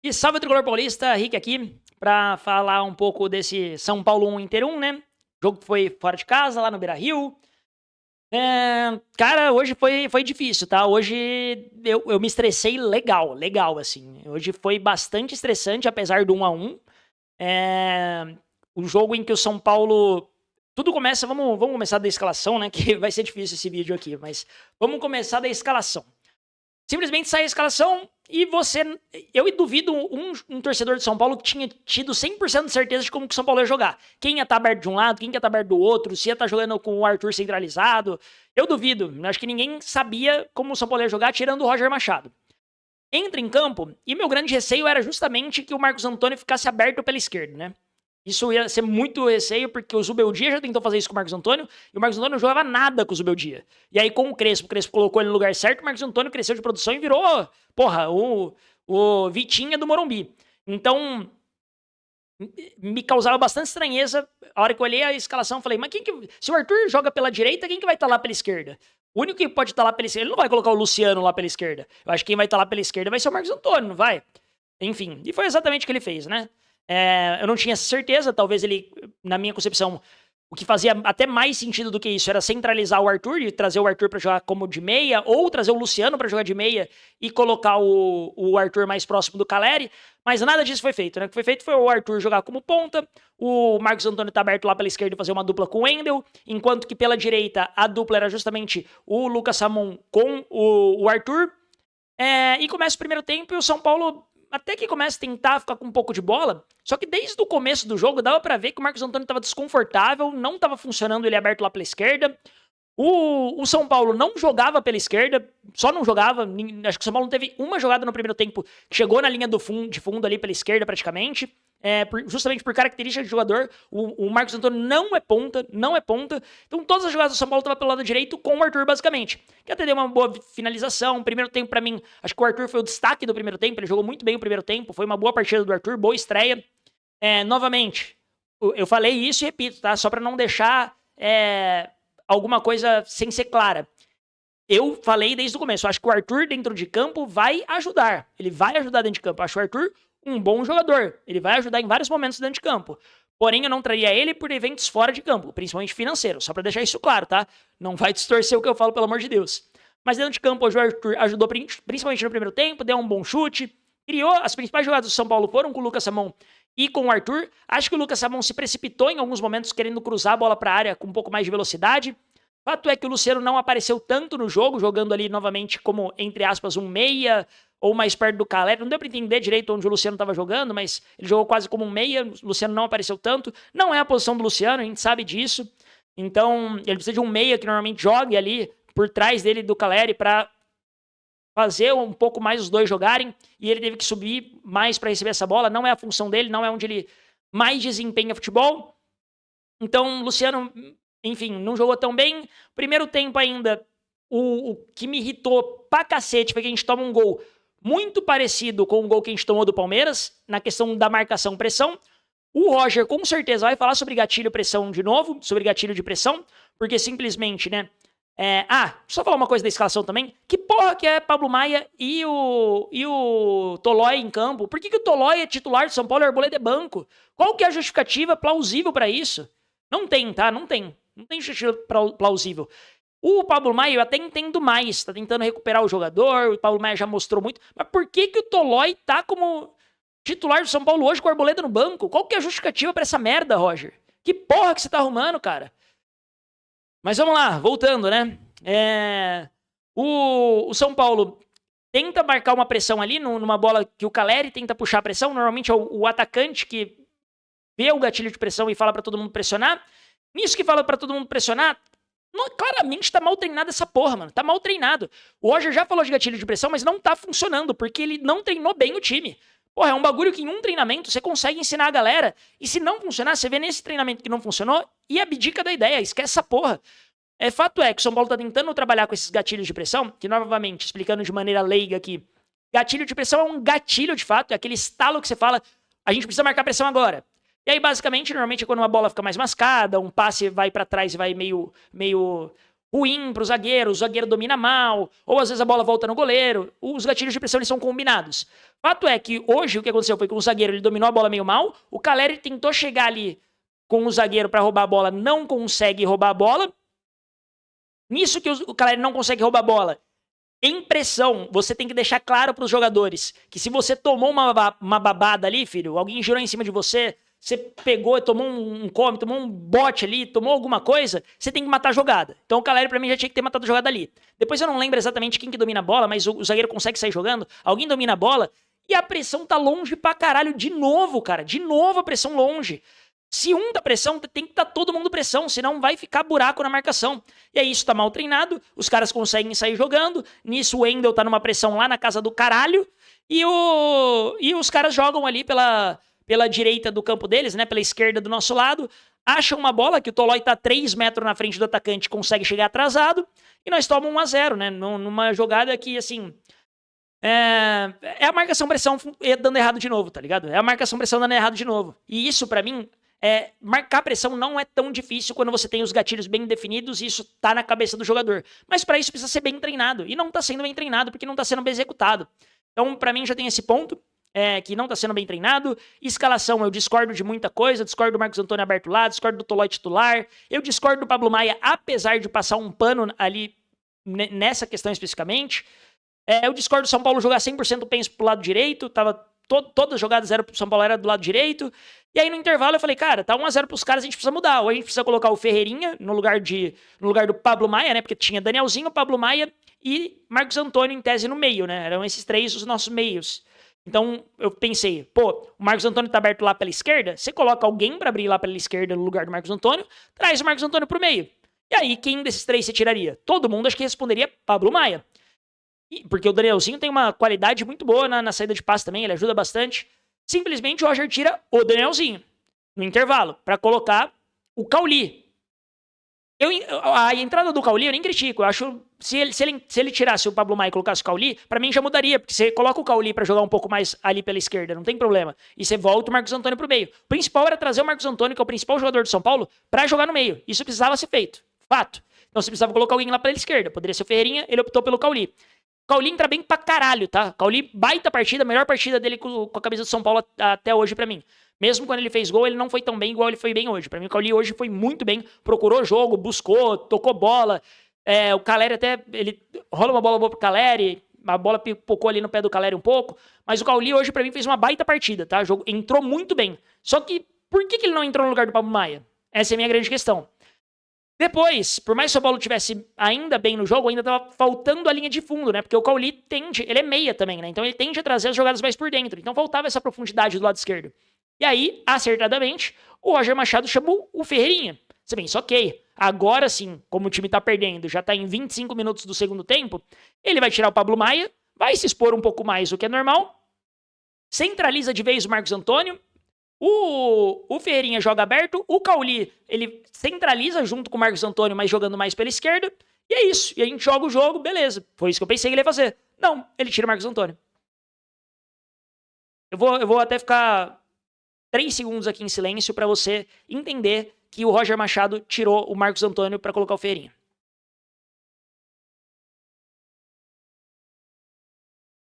E salve Tricolor Paulista, Rick aqui, pra falar um pouco desse São Paulo 1 Inter 1, né? Jogo que foi fora de casa, lá no Beira-Rio. Cara, hoje foi difícil, tá? Hoje eu me estressei legal, assim. Hoje foi bastante estressante, apesar do 1-1. É, o jogo em que o São Paulo... Tudo começa, vamos começar da escalação, né? Que vai ser difícil esse vídeo aqui, mas vamos começar da escalação. Simplesmente sai a escalação e você... Eu duvido um torcedor de São Paulo que tinha tido 100% de certeza de como que o São Paulo ia jogar. Quem ia estar aberto de um lado, quem ia estar aberto do outro, se ia estar jogando com o Arthur centralizado. Eu duvido. Acho que ninguém sabia como o São Paulo ia jogar, tirando o Roger Machado. Entra em campo e meu grande receio era justamente que o Marcos Antônio ficasse aberto pela esquerda, né? Isso ia ser muito receio, porque o Zubeldia já tentou fazer isso com o Marcos Antônio, e o Marcos Antônio não jogava nada com o Zubeldia. E aí, com o Crespo colocou ele no lugar certo, o Marcos Antônio cresceu de produção e virou, porra, o Vitinha do Morumbi. Então, me causava bastante estranheza. A hora que eu olhei a escalação, eu falei, mas se o Arthur joga pela direita, quem que vai estar lá pela esquerda? O único que pode estar lá pela esquerda, ele não vai colocar o Luciano lá pela esquerda. Eu acho que quem vai estar lá pela esquerda vai ser o Marcos Antônio, não vai? Enfim, e foi exatamente o que ele fez, né? Eu não tinha certeza, talvez ele, na minha concepção, o que fazia até mais sentido do que isso era centralizar o Arthur e trazer o Arthur para jogar como de meia, ou trazer o Luciano para jogar de meia e colocar o Arthur mais próximo do Caleri, mas nada disso foi feito, né? O que foi feito foi o Arthur jogar como ponta, o Marcos Antônio tá aberto lá pela esquerda e fazer uma dupla com o Wendel, enquanto que pela direita a dupla era justamente o Lucas Samon com o Arthur. E começa o primeiro tempo e o São Paulo até que começa a tentar ficar com um pouco de bola, só que desde o começo do jogo dava para ver que o Marcos Antônio estava desconfortável, não estava funcionando ele aberto lá pela esquerda. O São Paulo não jogava pela esquerda, só não jogava. Acho que o São Paulo não teve uma jogada no primeiro tempo que chegou na linha de fundo ali pela esquerda praticamente. Justamente por característica de jogador, o Marcos Antônio não é ponta. Então todas as jogadas do São Paulo estavam pelo lado direito com o Arthur, basicamente. Que até deu uma boa finalização. Primeiro tempo, para mim, acho que o Arthur foi o destaque do primeiro tempo. Ele jogou muito bem o primeiro tempo. Foi uma boa partida do Arthur, boa estreia. Novamente, eu falei isso e repito, tá? Só para não deixar alguma coisa sem ser clara. Eu falei desde o começo, acho que o Arthur dentro de campo vai ajudar. Ele vai ajudar dentro de campo. Acho o Arthur um bom jogador. Ele vai ajudar em vários momentos dentro de campo. Porém, eu não traria ele por eventos fora de campo, principalmente financeiros. Só para deixar isso claro, tá? Não vai distorcer o que eu falo, pelo amor de Deus. Mas dentro de campo, hoje o Arthur ajudou principalmente no primeiro tempo, deu um bom chute. Criou, as principais jogadas do São Paulo foram com o Lucas Samon e com o Arthur. Acho que o Lucas Samon se precipitou em alguns momentos, querendo cruzar a bola para a área com um pouco mais de velocidade. Fato é que o Luciano não apareceu tanto no jogo, jogando ali novamente como, entre aspas, um meia ou mais perto do Caleri. Não deu para entender direito onde o Luciano estava jogando, mas ele jogou quase como um meia. O Luciano não apareceu tanto. Não é a posição do Luciano, a gente sabe disso. Então, ele precisa de um meia que normalmente jogue ali por trás dele do Caleri para fazer um pouco mais os dois jogarem. E ele teve que subir mais para receber essa bola. Não é a função dele, não é onde ele mais desempenha futebol. Então, Luciano, enfim, não jogou tão bem. Primeiro tempo ainda, o que me irritou pra cacete foi que a gente toma um gol muito parecido com o gol que a gente tomou do Palmeiras, na questão da marcação-pressão. O Roger com certeza vai falar sobre gatilho-pressão de novo, sobre gatilho de pressão, porque simplesmente, né? Só falar uma coisa da escalação também. Que porra que é Pablo Maia e o Tolói em campo? Por que o Tolói é titular de São Paulo e o Arboleda é banco? Qual que é a justificativa plausível pra isso? Não tem, tá? Não tem justificativa plausível. O Pablo Maia eu até entendo mais, tá tentando recuperar o jogador, o Pablo Maia já mostrou muito, mas por que o Tolói tá como titular do São Paulo hoje com o Arboleda no banco? Qual que é a justificativa pra essa merda, Roger? Que porra que você tá arrumando, cara? Mas vamos lá, voltando, né? O São Paulo tenta marcar uma pressão ali numa bola que o Caleri tenta puxar a pressão, normalmente é o atacante que vê o gatilho de pressão e fala pra todo mundo pressionar. Nisso que fala pra todo mundo pressionar, claramente tá mal treinado essa porra, mano. Tá mal treinado. O Roger já falou de gatilho de pressão, mas não tá funcionando, porque ele não treinou bem o time. Porra, é um bagulho que em um treinamento você consegue ensinar a galera, e se não funcionar, você vê nesse treinamento que não funcionou e abdica da ideia, esquece essa porra. Fato é que o São Paulo tá tentando trabalhar com esses gatilhos de pressão, que novamente, explicando de maneira leiga aqui, gatilho de pressão é um gatilho de fato, é aquele estalo que você fala, a gente precisa marcar pressão agora. E aí, basicamente, normalmente é quando uma bola fica mais mascada, um passe vai pra trás e vai meio ruim pro zagueiro, o zagueiro domina mal, ou às vezes a bola volta no goleiro. Os gatilhos de pressão eles são combinados. Fato é que hoje o que aconteceu foi que o zagueiro ele dominou a bola meio mal, o Caleri tentou chegar ali com o zagueiro para roubar a bola, não consegue roubar a bola. Nisso que o Caleri não consegue roubar a bola, em pressão, você tem que deixar claro para os jogadores que se você tomou uma babada ali, filho, alguém girou em cima de você, você pegou e tomou tomou um bote ali, tomou alguma coisa, você tem que matar a jogada. Então o Caleri pra mim já tinha que ter matado a jogada ali. Depois eu não lembro exatamente quem que domina a bola, mas o zagueiro consegue sair jogando, alguém domina a bola e a pressão tá longe pra caralho de novo, cara. De novo a pressão longe. Se um tá pressão, tem que estar todo mundo pressão, senão vai ficar buraco na marcação. E aí isso tá mal treinado, os caras conseguem sair jogando, nisso o Wendel tá numa pressão lá na casa do caralho, e os caras jogam ali pela direita do campo deles, né, pela esquerda do nosso lado, acham uma bola que o Tolói tá 3 metros na frente do atacante, consegue chegar atrasado, e nós tomamos 1-0, né, numa jogada que, assim, é a marcação-pressão dando errado de novo, tá ligado? É a marcação-pressão dando errado de novo. E isso, pra mim, marcar pressão não é tão difícil quando você tem os gatilhos bem definidos e isso tá na cabeça do jogador. Mas pra isso precisa ser bem treinado. E não tá sendo bem treinado porque não tá sendo bem executado. Então, pra mim, já tem esse ponto. Que não tá sendo bem treinado. Escalação, eu discordo de muita coisa. Discordo do Marcos Antônio aberto lá, discordo do Tolói titular. Eu discordo do Pablo Maia, apesar de passar um pano ali nessa questão especificamente. Eu discordo do São Paulo jogar 100% penso pro lado direito. Todas as jogadas eram pro São Paulo, era do lado direito. E aí no intervalo eu falei, cara, tá 1-0 pros caras, a gente precisa mudar. Ou a gente precisa colocar o Ferreirinha no lugar do Pablo Maia, né? Porque tinha Danielzinho, Pablo Maia e Marcos Antônio em tese no meio, né? Eram esses três os nossos meios. Então eu pensei, pô, o Marcos Antônio tá aberto lá pela esquerda, você coloca alguém pra abrir lá pela esquerda no lugar do Marcos Antônio, traz o Marcos Antônio pro meio. E aí, quem desses três você tiraria? Todo mundo acho que responderia Pablo Maia. Porque o Danielzinho tem uma qualidade muito boa na saída de passe também, ele ajuda bastante. Simplesmente o Roger tira o Danielzinho no intervalo para colocar o Cauli. A entrada do Cauli eu nem critico. Eu acho se ele tirasse o Pablo Maia e colocasse o Cauli, para mim já mudaria, porque você coloca o Cauli para jogar um pouco mais ali pela esquerda, não tem problema. E você volta o Marcos Antônio pro meio. O principal era trazer o Marcos Antônio, que é o principal jogador do São Paulo, para jogar no meio. Isso precisava ser feito. Fato. Então você precisava colocar alguém lá pela esquerda. Poderia ser o Ferreirinha, ele optou pelo Cauli. Cauli entra bem pra caralho, tá? Cauli, baita partida, melhor partida dele com a camisa do São Paulo até hoje pra mim. Mesmo quando ele fez gol, ele não foi tão bem igual ele foi bem hoje. Pra mim, o Cauli hoje foi muito bem, procurou jogo, buscou, tocou bola. O Caleri até, ele rola uma bola boa pro Caleri, a bola pipocou ali no pé do Caleri um pouco, mas o Cauli hoje pra mim fez uma baita partida, tá? Entrou muito bem. Só que, por que ele não entrou no lugar do Pablo Maia? Essa é a minha grande questão. Depois, por mais que o São Paulo tivesse ainda bem no jogo, ainda tava faltando a linha de fundo, né? Porque o Cauli tende, ele é meia também, né? Então ele tende a trazer as jogadas mais por dentro. Então faltava essa profundidade do lado esquerdo. E aí, acertadamente, o Roger Machado chamou o Ferreirinha. Você pensa, ok, agora sim, como o time tá perdendo, já tá em 25 minutos do segundo tempo, ele vai tirar o Pablo Maia, vai se expor um pouco mais, o que é normal, centraliza de vez o Marcos Antônio, o Ferreirinha joga aberto, o Cauli, ele centraliza junto com o Marcos Antônio, mas jogando mais pela esquerda, e é isso. E a gente joga o jogo, beleza. Foi isso que eu pensei que ele ia fazer. Não, ele tira o Marcos Antônio. Eu vou até ficar 3 segundos aqui em silêncio para você entender que o Roger Machado tirou o Marcos Antônio para colocar o Ferreirinha.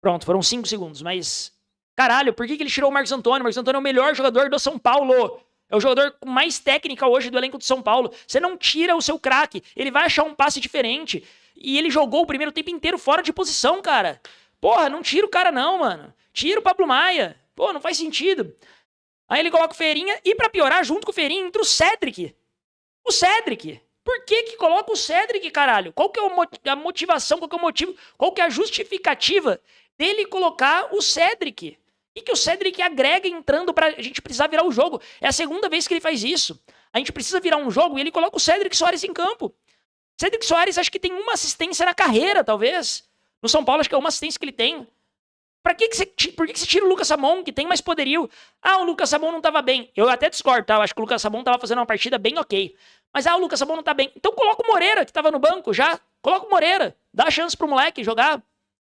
Pronto, foram 5 segundos, mas... Caralho, por que ele tirou o Marcos Antônio? O Marcos Antônio é o melhor jogador do São Paulo. É o jogador com mais técnica hoje do elenco do São Paulo. Você não tira o seu craque. Ele vai achar um passe diferente. E ele jogou o primeiro tempo inteiro fora de posição, cara. Porra, não tira o cara não, mano. Tira o Pablo Maia. Pô, não faz sentido. Aí ele coloca o Ferreirinha e pra piorar, junto com o Ferreirinha, entra o Cedric. O Cedric. Por que coloca o Cedric, caralho? Qual que é a motivação, qual que é o motivo, qual que é a justificativa dele colocar o Cedric? E que o Cedric agrega entrando pra gente precisar virar o jogo. É a segunda vez que ele faz isso. A gente precisa virar um jogo e ele coloca o Cedric Soares em campo. Cedric Soares acho que tem uma assistência na carreira, talvez. No São Paulo acho que é uma assistência que ele tem. Por que você tira o Lucas Samon, que tem mais poderio? Ah, o Lucas Samon não tava bem. Eu até discordo, tá? Eu acho que o Lucas Samon tava fazendo uma partida bem ok. Mas, o Lucas Samon não tá bem. Então coloca o Moreira, que tava no banco já. Coloca o Moreira. Dá a chance pro moleque jogar.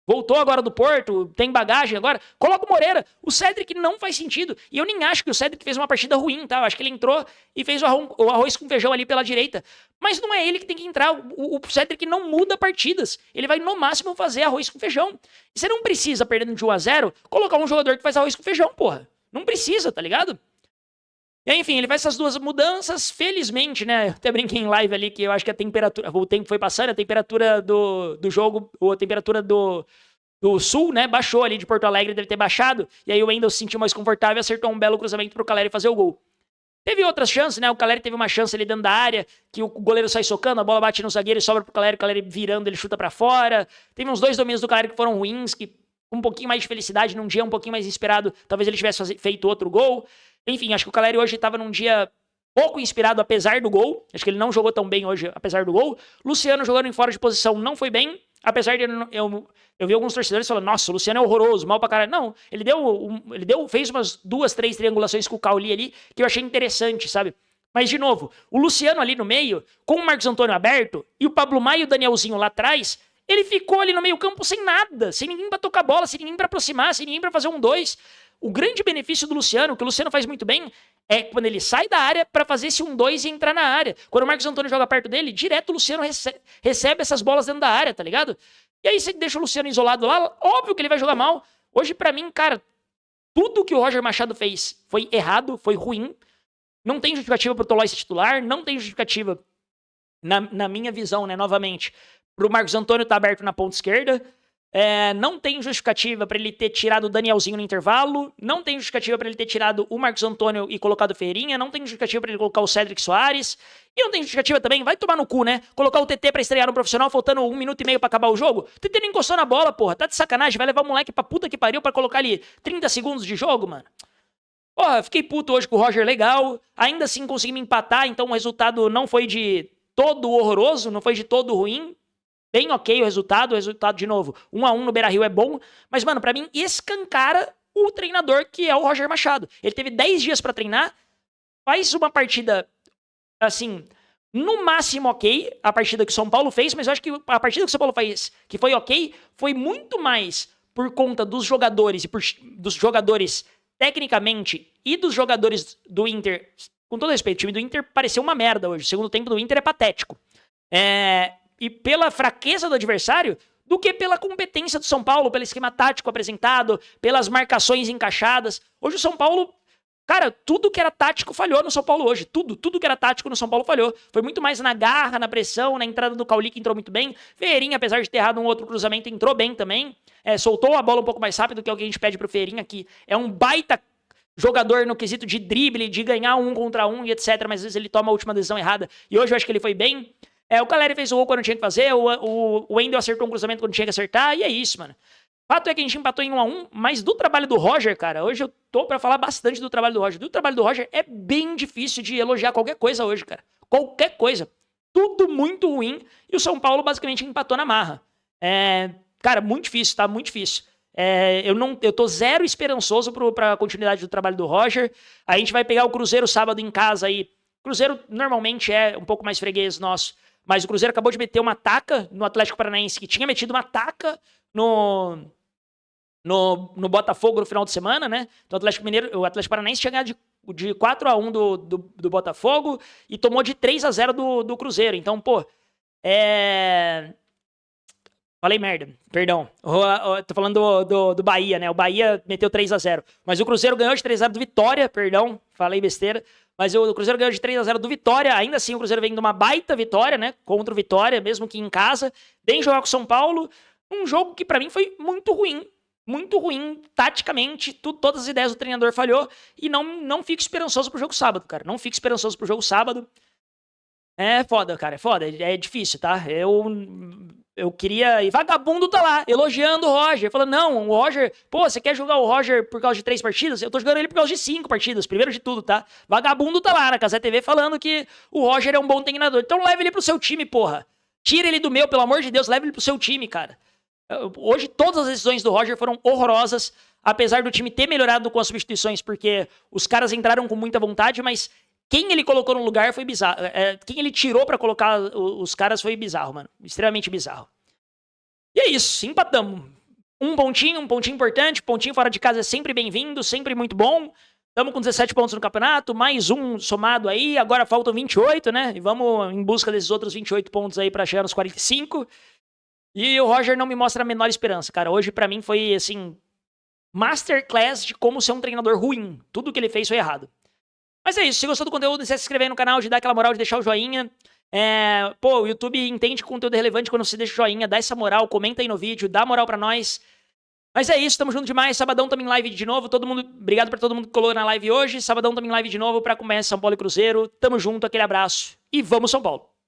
voltou agora do Porto, tem bagagem agora, coloca o Moreira. O Cedric não faz sentido. E eu nem acho que o Cedric fez uma partida ruim, tá? Eu acho que ele entrou e fez o arroz com feijão ali pela direita. Mas não é ele que tem que entrar. O Cedric não muda partidas. Ele vai, no máximo, fazer arroz com feijão. E você não precisa, perdendo de 1-0, colocar um jogador que faz arroz com feijão, porra. Não precisa, tá ligado? E aí, enfim, ele faz essas duas mudanças, felizmente, né? Eu até brinquei em live ali que eu acho que a temperatura, o tempo foi passando, a temperatura do jogo, ou a temperatura do sul, né? Baixou ali de Porto Alegre, deve ter baixado. E aí o Wendel se sentiu mais confortável e acertou um belo cruzamento pro Caleri fazer o gol. Teve outras chances, né? O Caleri teve uma chance ali dentro da área, que o goleiro sai socando, a bola bate no zagueiro e sobra pro Caleri, o Caleri virando, ele chuta pra fora. Teve uns 2 domínios do Caleri que foram ruins, que um pouquinho mais de felicidade, num dia um pouquinho mais inspirado, talvez ele tivesse feito outro gol. Enfim, acho que o Caleri hoje estava num dia pouco inspirado, apesar do gol. Acho que ele não jogou tão bem hoje, apesar do gol. Luciano jogando em fora de posição não foi bem, apesar de eu vi alguns torcedores falando, nossa, o Luciano é horroroso, mal pra caralho. Não, fez umas 2, 3 triangulações com o Cauli ali, que eu achei interessante, sabe? Mas, de novo, o Luciano ali no meio, com o Marcos Antônio aberto, e o Pablo Maia e o Danielzinho lá atrás, ele ficou ali no meio campo sem nada, sem ninguém pra tocar bola, sem ninguém pra aproximar, sem ninguém pra fazer 1-2. O grande benefício do Luciano, que o Luciano faz muito bem, é quando ele sai da área pra fazer esse 1-2 e entrar na área. Quando o Marcos Antônio joga perto dele, direto o Luciano recebe essas bolas dentro da área, tá ligado? E aí você deixa o Luciano isolado lá, óbvio que ele vai jogar mal. Hoje, pra mim, cara, tudo que o Roger Machado fez foi errado, foi ruim. Não tem justificativa pro Tolói ser titular, não tem justificativa, na minha visão, né, novamente, pro Marcos Antônio estar aberto na ponta esquerda. Não tem justificativa para ele ter tirado o Danielzinho no intervalo, não tem justificativa para ele ter tirado o Marcos Antônio e colocado o Ferreirinha, não tem justificativa para ele colocar o Cedric Soares, e não tem justificativa também, vai tomar no cu, né? Colocar o TT para estrear no profissional faltando 1 minuto e meio para acabar o jogo. O TT não encostou na bola, porra, tá de sacanagem, vai levar o moleque pra puta que pariu pra colocar ali 30 segundos de jogo, mano. Porra, fiquei puto hoje com o Roger, legal, ainda assim conseguimos empatar, então o resultado não foi de todo horroroso, não foi de todo ruim. Bem ok o resultado, de novo, 1-1 no Beira-Rio é bom, mas, mano, pra mim, escancara o treinador que é o Roger Machado. Ele teve 10 dias pra treinar, faz uma partida, assim, no máximo ok, a partida que o São Paulo fez, mas eu acho que a partida que o São Paulo fez, que foi ok, foi muito mais por conta dos jogadores, dos jogadores tecnicamente, e dos jogadores do Inter. Com todo respeito, o time do Inter pareceu uma merda hoje, o segundo tempo do Inter é patético. E pela fraqueza do adversário, do que pela competência do São Paulo, pelo esquema tático apresentado, pelas marcações encaixadas. Hoje o São Paulo, cara, tudo que era tático falhou no São Paulo hoje. Tudo que era tático no São Paulo falhou. Foi muito mais na garra, na pressão, na entrada do Cauli, que entrou muito bem. Ferreirinha, apesar de ter errado um outro cruzamento, entrou bem também. Soltou a bola um pouco mais rápido, que é o que a gente pede pro Ferreirinha, que é um baita jogador no quesito de drible, de ganhar 1 contra 1 e etc. Mas às vezes ele toma a última decisão errada. E hoje eu acho que ele foi bem. O Caleri fez o gol quando tinha que fazer, o Wendel acertou um cruzamento quando tinha que acertar, e é isso, mano. Fato é que a gente empatou em 1-1, mas do trabalho do Roger, cara, hoje eu tô pra falar bastante do trabalho do Roger. Do trabalho do Roger é bem difícil de elogiar qualquer coisa hoje, cara. Qualquer coisa. Tudo muito ruim, e o São Paulo basicamente empatou na marra. Cara, muito difícil, tá? Muito difícil. Eu tô zero esperançoso pra continuidade do trabalho do Roger. A gente vai pegar o Cruzeiro sábado em casa aí. Cruzeiro normalmente é um pouco mais freguês nosso. Mas o Cruzeiro acabou de meter uma taca no Atlético Paranaense, que tinha metido uma taca no Botafogo no final de semana, né? Então o Atlético Paranaense tinha ganhado de 4-1 do Botafogo e tomou de 3-0 do Cruzeiro. Então, pô, falei merda, perdão. Tô falando do Bahia, né? O Bahia meteu 3-0. Mas o Cruzeiro ganhou de 3-0 do Vitória, perdão, falei besteira. Mas o Cruzeiro ganhou de 3-0 do Vitória. Ainda assim, o Cruzeiro vem de uma baita vitória, né? Contra o Vitória, mesmo que em casa. Vem jogar com o São Paulo. Um jogo que pra mim foi muito ruim. Muito ruim, taticamente. Todas as ideias do treinador falhou. E não fico esperançoso pro jogo sábado, cara. Não fico esperançoso pro jogo sábado. É foda, cara. É foda. É difícil, tá? Eu queria... E vagabundo tá lá, elogiando o Roger. Falando, não, o Roger... Pô, você quer jogar o Roger por causa de 3 partidas? Eu tô jogando ele por causa de 5 partidas. Primeiro de tudo, tá? Vagabundo tá lá na Cazé TV falando que o Roger é um bom treinador. Então leve ele pro seu time, porra. Tira ele do meu, pelo amor de Deus. Leve ele pro seu time, cara. Hoje todas as decisões do Roger foram horrorosas. Apesar do time ter melhorado com as substituições, porque os caras entraram com muita vontade, mas... Quem ele colocou no lugar foi bizarro. Quem ele tirou pra colocar os caras foi bizarro, mano. Extremamente bizarro. E é isso, empatamos. um pontinho importante, pontinho fora de casa é sempre bem-vindo, sempre muito bom. Estamos com 17 pontos no campeonato, mais um somado aí, agora faltam 28, né? E vamos em busca desses outros 28 pontos aí para chegar nos 45. E o Roger não me mostra a menor esperança, cara. Hoje para mim foi, assim, masterclass de como ser um treinador ruim. Tudo que ele fez foi errado. Mas é isso, se gostou do conteúdo, não esquece de se inscrever no canal, de dar aquela moral, de deixar o joinha. O YouTube entende que o conteúdo é relevante quando você deixa o joinha, dá essa moral, comenta aí no vídeo, dá moral pra nós. Mas é isso, tamo junto demais. Sabadão também live de novo. Obrigado pra todo mundo que colou na live hoje. Sabadão também live de novo pra começar São Paulo e Cruzeiro. Tamo junto, aquele abraço. E vamos São Paulo!